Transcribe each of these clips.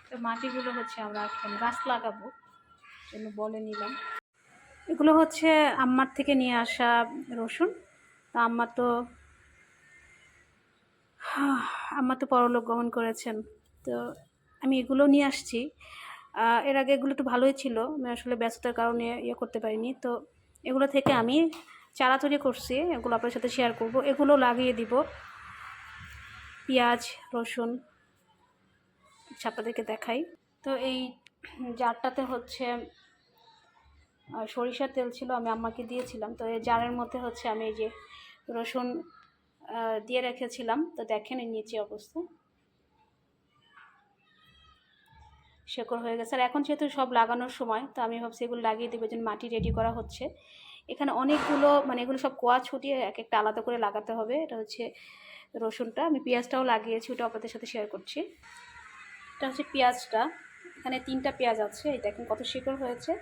তো মাটিগুলো হচ্ছে আমরা এখন গাছ লাগাবো জন্য বলে নিলাম। এগুলো হচ্ছে আম্মার থেকে নিয়ে আসা রসুন। তো আম্মা তো পরলোক গমন করেছেন। তো আমি এগুলো নিয়ে আসছি। এর আগে এগুলো একটু ভালোই ছিল, আমি আসলে ব্যস্ততার কারণে করতে পারিনি। তো এগুলো থেকে আমি চারা তৈরি করছি, এগুলো আপনার সাথে শেয়ার করব। এগুলো লাগিয়ে দিব, পেঁয়াজ রসুন। আচ্ছা, আপনাদেরকে দেখাই। তো এই জারটাতে হচ্ছে সরিষার তেল ছিল, আমি আম্মাকে দিয়েছিলাম। তো এই জারের মধ্যে হচ্ছে আমি এই যে রসুন দিয়ে রেখেছিলাম। তো দেখেন এই নিচে অবস্থা শেকড় হয়ে গেছে। আর এখন যেহেতু সব লাগানোর সময়, তো আমি ভাবছি এগুলো লাগিয়ে দেবো, যেন মাটি রেডি করা হচ্ছে। এখানে অনেকগুলো এগুলো সব কোয়া ছুটিয়ে এক একটা আলাদা করে লাগাতে হবে। এটা হচ্ছে রসুনটা, আমি পেঁয়াজটাও লাগিয়েছি, ওটা আপনাদের সাথে শেয়ার করছি। এটা হচ্ছে পেঁয়াজটা, এখানে 3টা পেঁয়াজ আছে। এই দেখেন কত শিকড় হয়েছে,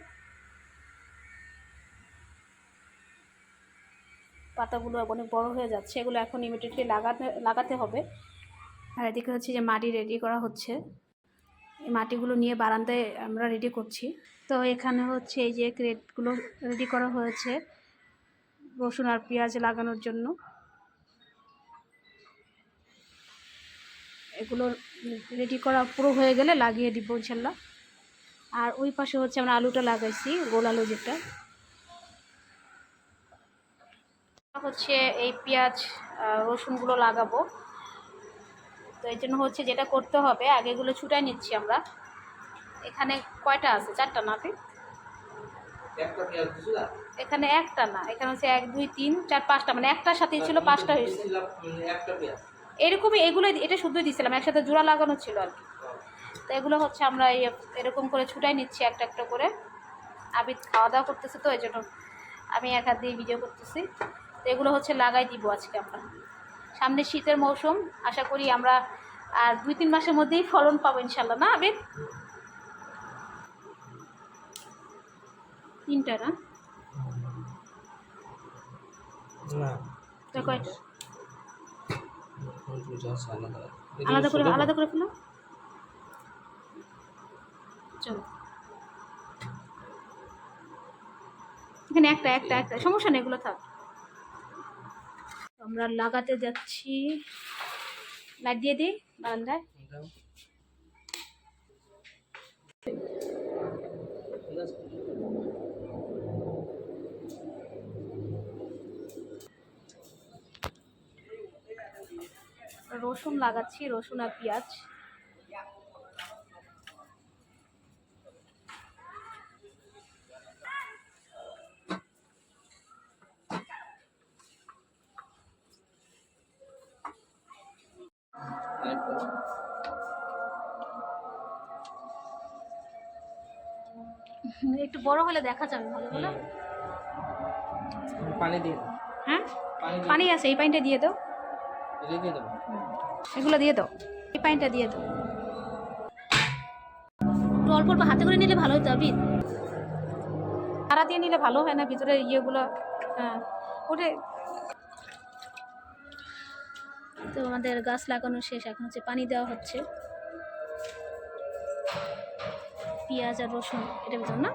পাতাগুলো অনেক বড় হয়ে যাচ্ছে। এগুলো এখন ইমিডিয়েটলি লাগাতে হবে। আর এদিকে হচ্ছে যে মাটি রেডি করা হচ্ছে, এই মাটিগুলো নিয়ে বারান্দায় আমরা রেডি করছি। তো এখানে হচ্ছে এই যে ক্রেটগুলো রেডি করা হয়েছে রসুন আর পেঁয়াজ লাগানোর জন্য। এগুলো রেডি করা পুরো হয়ে গেলে লাগিয়ে দিব ইনশাল্লাহ। আর ওই পাশে হচ্ছে আমরা আলুটা লাগাইছি, গোল আলু যেটা হচ্ছে এই পেঁয়াজ রসুনগুলো লাগাবো। তো এই জন্য হচ্ছে যেটা করতে হবে, আগে এগুলো ছুটাই নিচ্ছি আমরা। এখানে কয়টা আছে? 4টা না? এখানে একটা না, এখানে হচ্ছে 1 2 3 4 5টা, একটার সাথে ছিল 5টা হয়েছে এরকমই। এগুলো এটা শুদ্ধই দিয়েছিলাম, একসাথে জোড়া লাগানো ছিল আর কি। তো এগুলো হচ্ছে আমরা এরকম করে ছুটাই নিচ্ছি একটা একটা করে। আবিদ খাওয়া দাওয়া করতেছে, তো এই জন্য আমি এক হাত দিয়ে ভিডিও করতেছি। তো এগুলো হচ্ছে লাগাই দিব আজকে আমরা। সামনে শীতের মৌসুম, আশা করি আমরা আর 2 3 মাসের মধ্যেই ফলন পাবো ইনশাল্লাহ। না আবিদ? 3টা না? কয়টা? আলাদা করে ফেলো। চলো, এখানে একটা সমস্যা নেই, এগুলো থাক। আমরা লাগাতে যাচ্ছি। লাইট দিয়ে দিই বারান্দায়। রসুন লাগাচ্ছি, রসুন আর পেঁয়াজ। একটু বড় হলে দেখা যাবে ভালো করে। পানি দিয়ে। হ্যাঁ, পানি আছে, এই পানিটা দিয়ে দাও। এগুলো দিয়ে দাও, এই পানিটা দিয়ে দাও। একটু অল্প অল্প হাতে করে নিলে ভালো হতো। আবিদ, তারা দিয়ে নিলে ভালো হয় না ভিতরে ইয়েগুলো? হ্যাঁ, ওটা। তো আমাদের গাছ লাগানো শেষ, এখন হচ্ছে পানি দেওয়া হচ্ছে। পেঁয়াজ আর রসুন এটা ভিতর না?